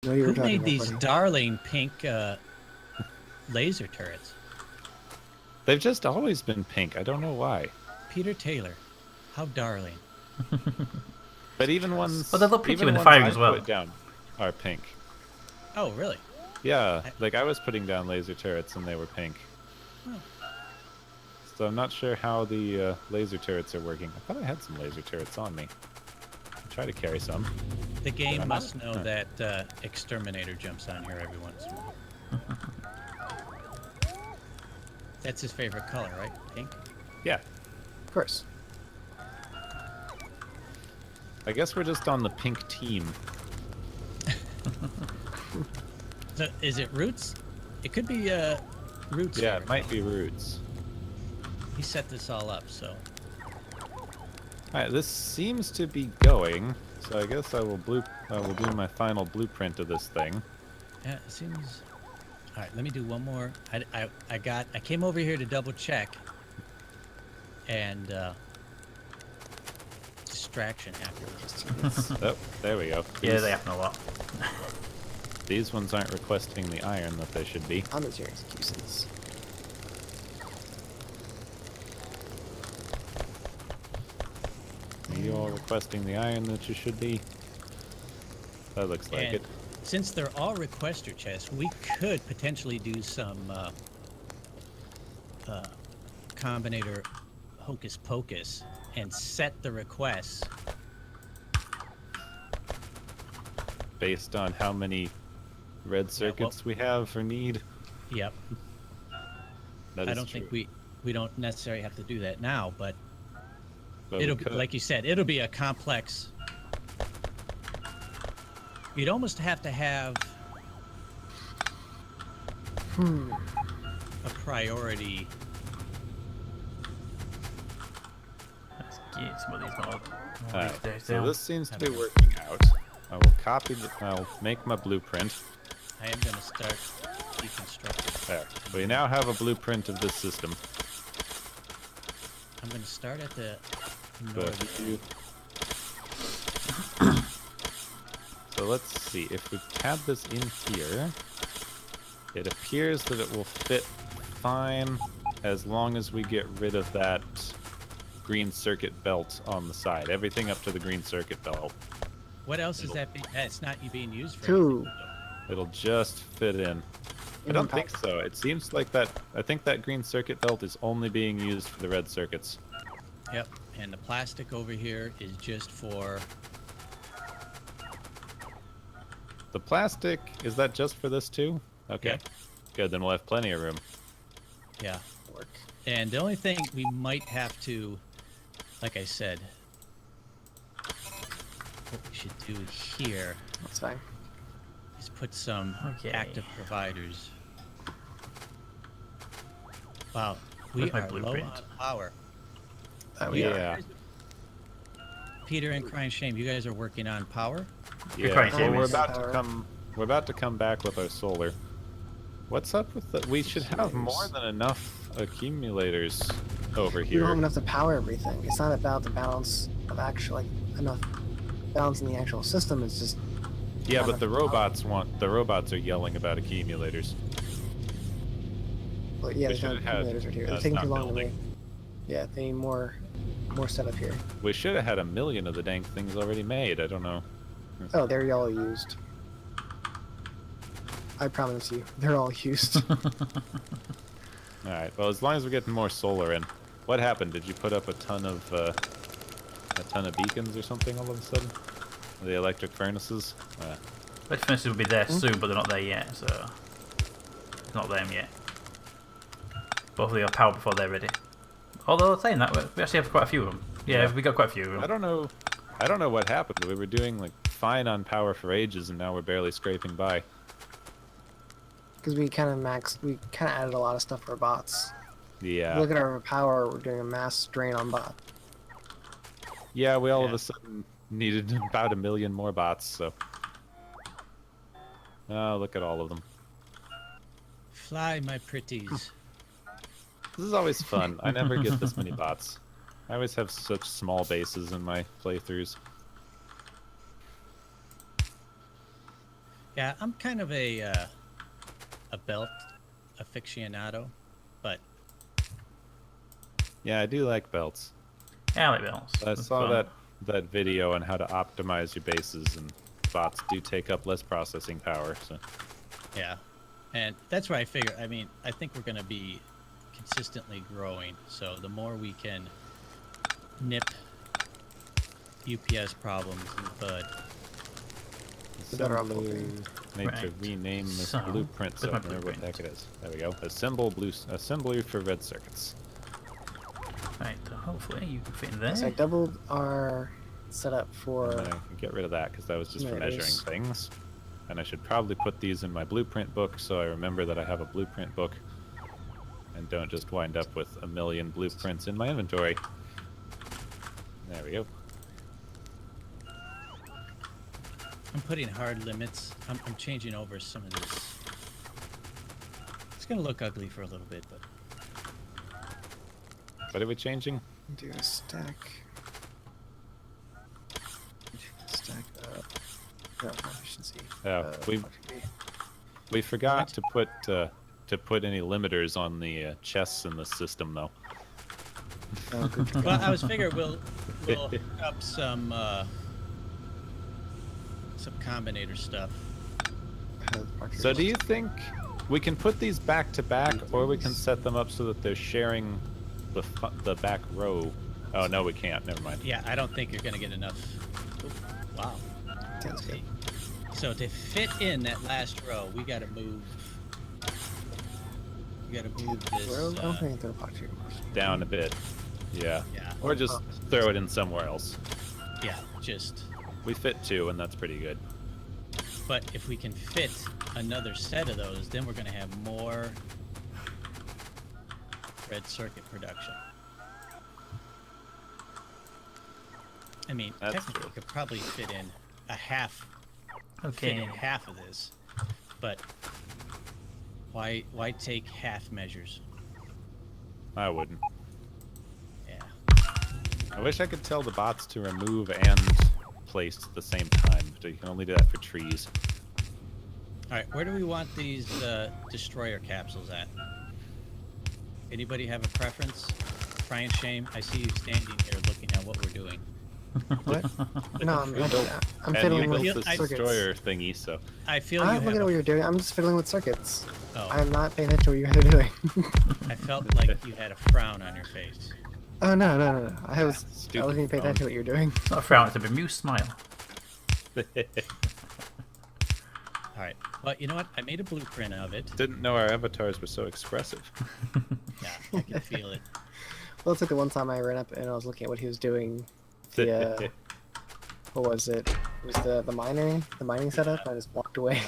No, you were Who talking made about these funny. darling pink laser turrets? They've just always been pink. I don't know why. Peter Taylor. How darling. But even ones, But they look pretty even when the they're ones firing I as well. put down are pink. Oh, really? Yeah, like I was putting down laser turrets and they were pink. Oh. So I'm not sure how the laser turrets are working. I thought I had some laser turrets on me. I'll try to carry some. The game must know that Exterminator jumps on here every once in a while. That's his favorite color, right? Pink? Yeah. Of course. I guess we're just on the pink team. So, is it Roots? It could be Roots. Yeah, it might be Roots. He set this all up, so. Alright, this seems to be going, so I guess I will do my final blueprint of this thing. Yeah, it seems. All right, let me do one more. I came over here to double check, and distraction afterwards. Oh, there we go. Yeah, they happen a lot. These ones aren't requesting the iron that they should be. On those executions. Are you all requesting the iron that you should be? That looks like And it. since they're all requester chests, we could potentially do some combinator hocus pocus and set the requests. Based on how many red circuits we have or need. Yep. That I is don't true. think we don't necessarily have to do that now, but But it'll we be, could. like you said, it'll be a complex. You'd almost have to have a priority. Let's get some of these more. Alright, so this seems to be working out. I will copy I'll make my blueprint. I am going to start deconstructing. There. We now have a blueprint of this system. I'm going to start at the But northern. So let's see, if we had this in here, it appears that it will fit fine as long as we get rid of that green circuit belt on the side. Everything up to the green circuit belt. What else is that? It's not being used for. Two. anything, though. It'll just fit in. I don't think so. It seems like that. I think that green circuit belt is only being used for the red circuits. Yep. And the plastic over here is just for. The plastic, is that just for this too? Okay. Yep. Good, then we'll have plenty of room. Yeah. And the only thing we might have to, like I said, what we should do here That's fine. is put some active providers. Wow, we Where's my are low blueprint? on power. Oh, Yeah. Peter and ACryInShame, you guys are working on power? Yeah. trying to Well, save we're us. about to come. We're about to come back with our solar. What's up with the? We should have more than enough accumulators over You don't here. have enough to power everything. It's not about the balance of actual, enough balance in the actual system. It's just. Yeah, not but the enough power. robots want. The robots are yelling about accumulators. Well, yeah, We there's no should've had- accumulators right here. They're it's taking not too long to building. make. Yeah, they need more setup here. We should have had 1,000,000 of the dang things already made. I don't know. Oh, they're all used. I promise you, they're all used. All right. Well, as long as we're getting more solar in. What happened? Did you put up a ton of beacons or something all of a sudden? The electric furnaces? Electric furnaces will be there soon, but they're not there yet, so it's not them yet. Both of them have power before they're ready. Although saying that, we actually have quite a few of them. Yeah, we got quite a few of them. I don't know what happened. We were doing like fine on power for ages, and now we're barely scraping by. Because we kind of added a lot of stuff for bots. Yeah. Look at our power, we're doing a mass drain on bot. Yeah, we all of a sudden needed about 1,000,000 more bots, so. Oh, look at all of them. Fly, my pretties. This is always fun. I never get this many bots. I always have such small bases in my playthroughs. Yeah, I'm kind of a belt aficionado, but Yeah, I do like belts. Yeah, I like belts. I That's saw fun. that video on how to optimize your bases, and bots do take up less processing power. So yeah, and that's where I figure. I mean, I think we're going to be consistently growing, so the more we can nip UPS problems in the bud. The better off Assembler- we'll be. Need to Right. rename this So, blueprint so I where's can my remember what the heck blueprint? it is. There we go. Assembly for red circuits. Right, hopefully you can fit in there. So I doubled our setup And for. then I can get rid of that because that was just for There it measuring is. things. And I should probably put these in my blueprint book so I remember that I have a blueprint book and don't just wind up with a million blueprints in my inventory. There we go. I'm putting hard limits. I'm changing over some of this. It's going to look ugly for a little bit, but What are we changing? Do a stack. Stack up. No, efficiency. Oh, we forgot to put any limiters on the chests in the system though. Oh, good. well, I was figuring we'll hook up some combinator stuff. So do you think we can put these back to back, or we can set them up so that they're sharing the back row? Oh no, we can't. Never mind. Yeah, I don't think you're going to get enough. Ooh, wow. Sounds good. So to fit in that last row, we got to move. We got to move this. Well, I don't think I can throw a pot here. Down a bit. Yeah. Yeah, Or just throw it in somewhere else. yeah, just. We fit 2, and that's pretty good. But if we can fit another set of those, then we're going to have more red circuit production. I mean, That's technically, true. we could probably fit in a half. Fit Okay. in half of this, but why take half measures? I wouldn't. Yeah. I wish I could tell the bots to remove and place at the same time, but you can only do that for trees. All right, where do we want these destroyer capsules at? Anybody have a preference? ACryInShame, I see you standing here looking at what we're doing. What? No, I'm And fiddling you with built the circuits. destroyer thingy, so I feel I'm you looking have at what a, you're doing. I'm just fiddling with circuits. oh, I'm not paying attention to what you guys are doing. I felt like you had a frown on your face. Oh no! I was Stupid looking to pay phone. attention to what you're doing. It's not a frown, it's a bemused smile. All right, well, you know what? I made a blueprint of it. Didn't know our avatars were so expressive. Yeah, I can feel it. Well, it's like the one time I ran up and I was looking at what he was doing. The what was it? It was the mining setup. And I just walked away.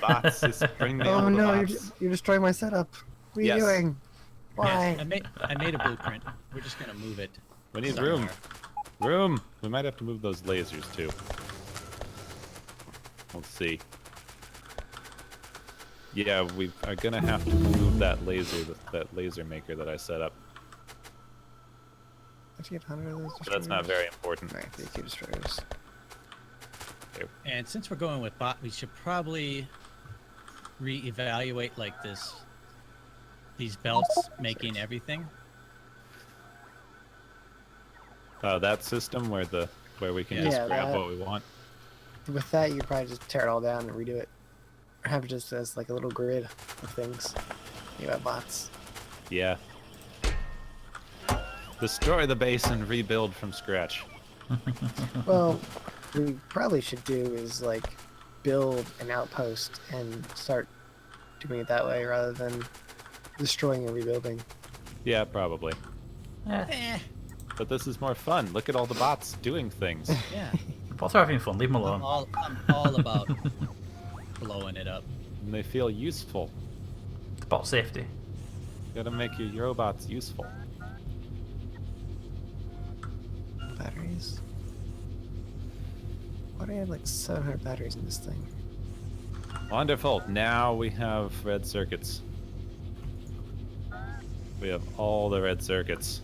Bots, just bring me Oh all the no! bots. You're destroying my setup. What are Yes. you doing? Why? Yes, I made a blueprint. We're just gonna move it. We need somewhere. room. Room! We might have to move those lasers too. Let's see. Yeah, we are gonna have to move that laser maker that I set up. How'd you get 100 of those But that's not destroyers? very important. Right, the EQ destroyers. And since we're going with bot, we should probably reevaluate like these belts making everything. That system where we can just Yeah, grab that- what we want. With that, you probably just tear it all down and redo it. Or have it just as like a little grid of things. You have bots. Yeah. Destroy the base and rebuild from scratch. Well, what we probably should do is like build an outpost and start doing it that way rather than destroying and rebuilding. Yeah, probably. Eh, But this is more fun. Look at all the bots doing things. yeah. Bots are having fun, leave them alone. I'm all about blowing it up. And they feel useful. Bot safety. You gotta make your robots useful. Batteries. Why do I have like 700 batteries in this thing? Wonderful. Now we have red circuits. We have all the red circuits.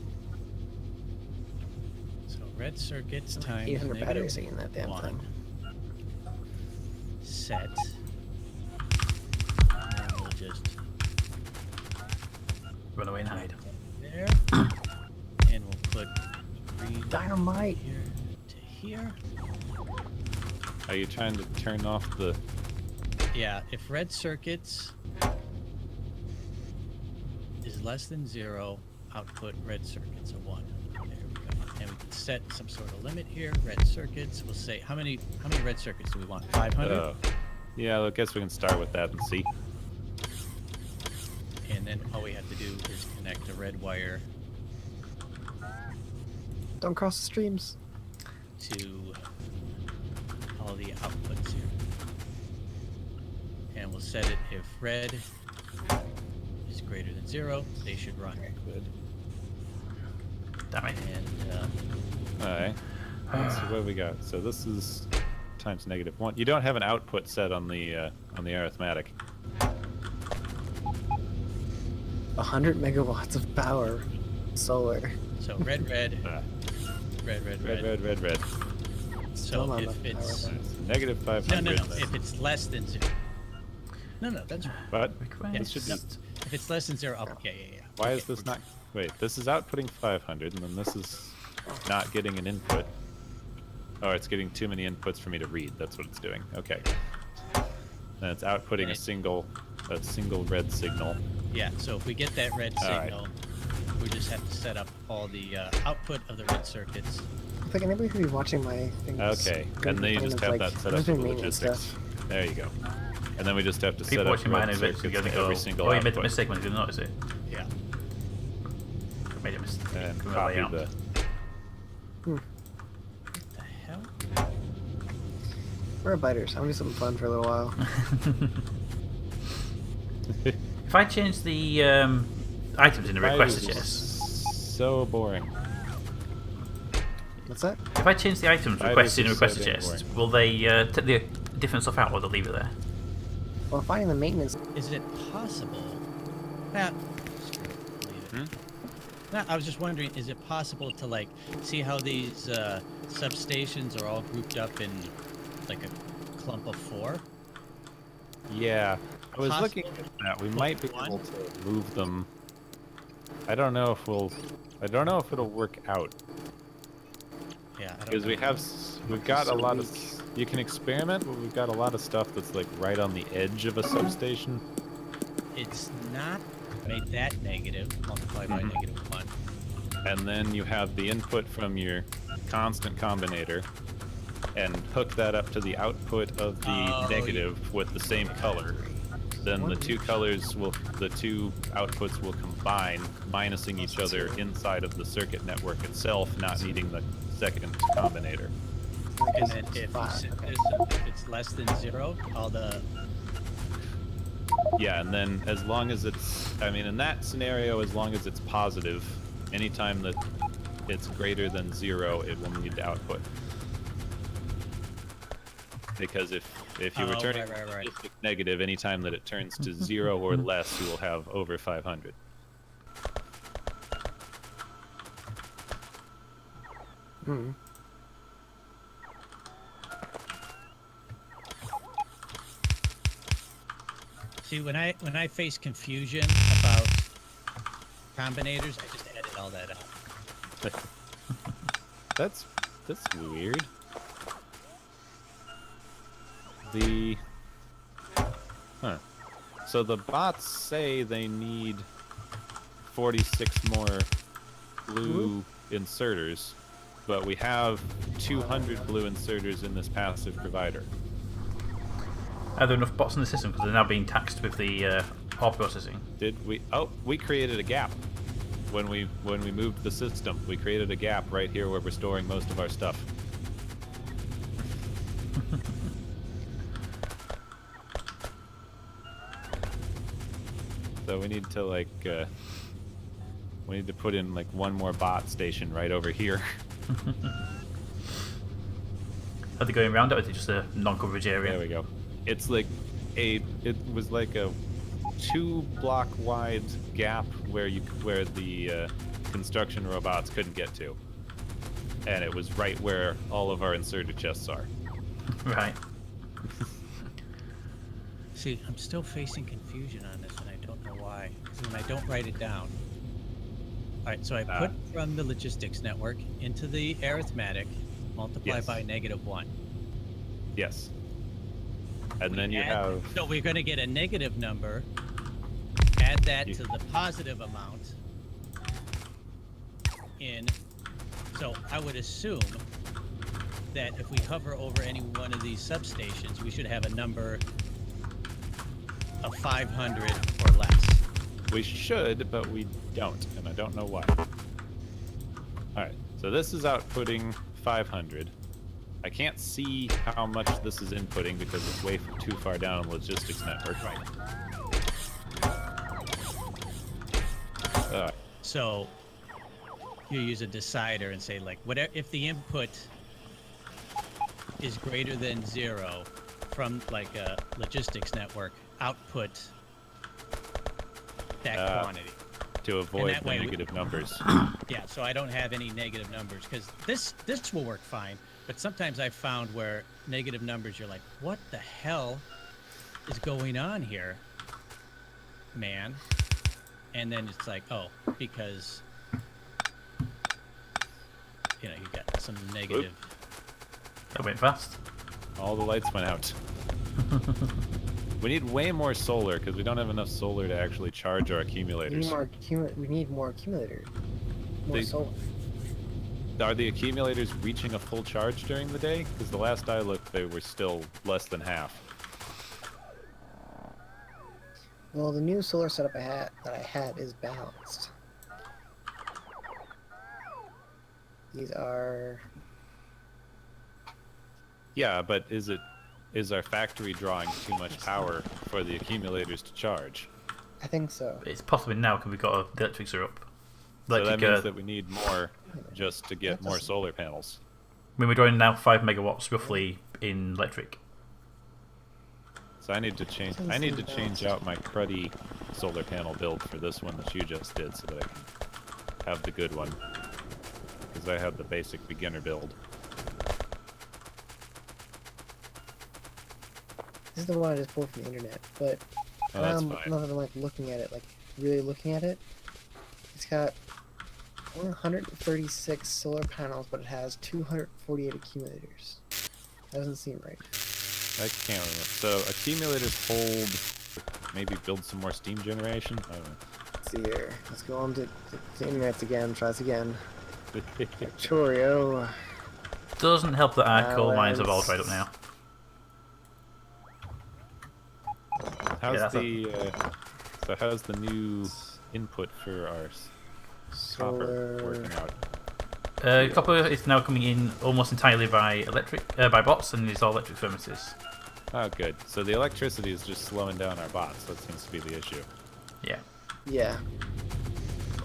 So red circuits times 800 batteries -1 in that damn thing. set. just Run away and hide. there, and we'll put green Dynamite. here to here. Are you trying to turn off the? Yeah, if red circuits is less than 0, output red circuits are 1. There we go. And we can set some sort of limit here. Red circuits. We'll say how many red circuits do we want? 500. Yeah, I guess we can start with that and see. And then all we have to do is connect a red wire Don't cross the streams. to all the outputs here. And we'll set it if red is greater than 0, they should run. Good. Damn it. And Alright. So what we got? So this is times -1. You don't have an output set on the arithmetic. 100 megawatts of power. Solar. so red, red, Ah, red, red, red. Still So not if enough it's power. Negative no, 500. no, no. If it's less than 0. No, that's right. But Yeah, this should no, be. if it's less than 0, oh, yeah. Why Okay, is this not? Wait, this is outputting 500, and then this is not getting an input. Oh, it's getting too many inputs for me to read. That's what it's doing. Okay. Then it's outputting a single red signal. Yeah, so if we get that red All right. signal, we just have to set up all the output of the red circuits. I think anybody could be watching my things. Okay, and then you just have that set up for the logistics. There you go. And then we just have to set People up watching mine red are circuits going to to go, every single oh, you made the output. mistake when you didn't notice it. Yeah. Made a mistake. And from copy layout. the. What the hell? We're biters. I'm gonna do something fun for a little while. If I change the items in the requester chest, So boring. What's that? if I change the items Fighters requested in the is so requester damn chest, boring. will they take the different stuff out or they'll leave it there? Well, finding the maintenance. Is it possible? Nah, screw it. Leave it. No, I was just wondering, is it possible to like see how these substations are all grouped up in like a clump of 4? Yeah, I was Possible looking at that. We might be one? able to move them. I don't know if it'll work out Yeah, I don't because know. we've got a So lot weak. of. You can experiment, but we've got a lot of stuff that's like right on the edge of a substation. It's not made that negative, multiplied by Mhm. -1. And then you have the input from your constant combinator and hook that up to the output of the Oh, negative with the same color. Then the two outputs will combine, minusing each other inside of the circuit network itself, not needing the second combinator. And then if you Five, set okay. this, if it's less than 0, all the Yeah, and then as long as it's, I mean, in that scenario, as long as it's positive, anytime that it's greater than 0, it will need to output. Because if you Oh, return right, right, right. it's negative, anytime that it turns to 0 or less, you will have over 500. Hmm. See, when I face confusion about combinators, I just edit all that out. That's weird. The So the bots say they need 46 more blue inserters, but we have 200 blue inserters in this passive provider. Are there enough bots in the system because they're now being taxed with the ore processing? Did we? Oh, we created a gap when we moved the system. We created a gap right here where we're storing most of our stuff. So we need to like we need to put in like one more bot station right over here. Are they going around it or is it just a non-coverage area? There we go. It's like it was like a 2-block wide gap where the construction robots couldn't get to, and it was right where all of our inserted chests are. Right. See, I'm still facing confusion on this, and I don't know why. So when I don't write it down. All right, so I put from the logistics network into the arithmetic, multiply Yes. by -1. Yes. And then you have... So we're going to get a negative number, add that to the positive amount in. So I would assume that if we hover over any one of these substations, we should have a number of 500 or less. We should, but we don't, and I don't know why. Alright, so this is outputting 500. I can't see how much this is inputting because it's way too far down the logistics network. Right. Alright. So you use a decider and say, like, whatever, if the input is greater than 0 from like a logistics network, output that quantity. To avoid that the way negative numbers. Yeah, so I don't have any negative numbers because this will work fine. But sometimes I've found where negative numbers, you're like, what the hell is going on here, man? And then it's like, oh, because you got some negative. That went fast. All the lights went out. We need way more solar because we don't have enough solar to actually charge our accumulators. We need more accumulators. More solar. Are the accumulators reaching a full charge during the day? Because the last I looked, they were still less than half. Well, the new solar setup that I had is balanced. These are... Yeah, but is our factory drawing too much power for the accumulators to charge? I think so. It's possibly now because we've got the electrics are up. So that means that we need more just to get more solar panels. I mean, we're drawing now 5 megawatts roughly in electric. So I need to change. I need to change out my cruddy solar panel build for this one that you just did, so that I can have the good one. Because I have the basic beginner build. This is the one I just pulled from the internet, but that's fine. now that I'm like looking at it, like really looking at it, it's got 136 solar panels, but it has 248 accumulators. That doesn't seem right. I can't remember. So accumulators hold. Maybe build some more steam generation. I don't know. Let's see here. Let's go on to the internet again. Try this again. Factorio. Doesn't help that our coal mines have all dried up now. How's how's the new input for our copper working out? Copper is now coming in almost entirely by by bots, and it's all electric furnaces. Oh, good. So the electricity is just slowing down our bots. That seems to be the issue. Yeah. Yeah.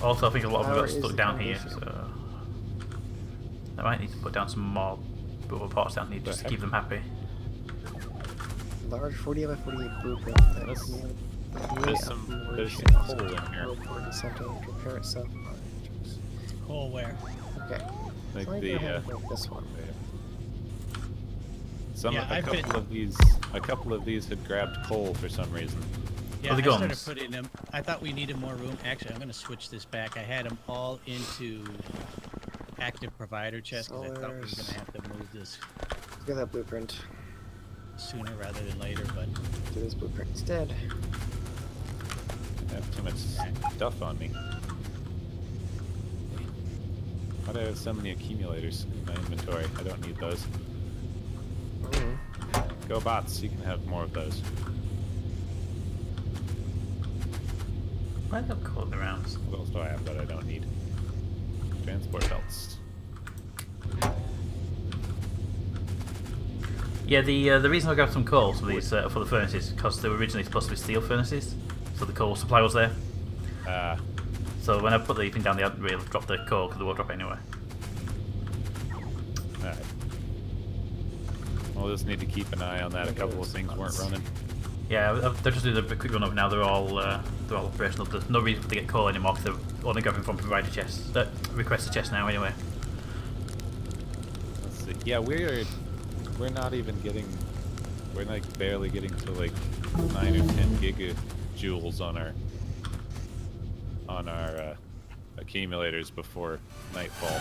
Also, I think a lot of them got Power stuck is down the here, issue. so I might need to put down some more rubber parts down here just to keep them happy. Large 48 by 48 blueprint. There's some coal in here. Prepare itself. Coal where? Okay. Like So I the go ahead and make this one. a couple of these had grabbed coal for some reason. Yeah, the I started guns. putting them. I thought we needed more room. Actually, I'm going to switch this back. I had them all into active provider chests because I thought we were going to have to move this Let's get that blueprint. sooner rather than later, but Do this blueprint instead. I have too much stuff on me. Why do I have so many accumulators in my inventory? I don't need those. Go bots, you can have more of those. Why not coal around? What else do I have that I don't need? Transport belts. Yeah, the reason I grabbed some coal for these for the furnaces because they were originally supposed to be steel furnaces, so the coal supply was there. So when I put the thing down, they hadn't really dropped the coal because they won't drop it anyway. Alright. We'll just need to keep an eye on that. A couple of things weren't running. Yeah, they're just doing a quick run over now. They're all operational. There's no reason for them to get coal anymore because they're only going from provider chests, requested chests now anyway. Let's see. Yeah, we're not even getting We're like barely getting to like 9 or 10 gigajoules on our accumulators before nightfall.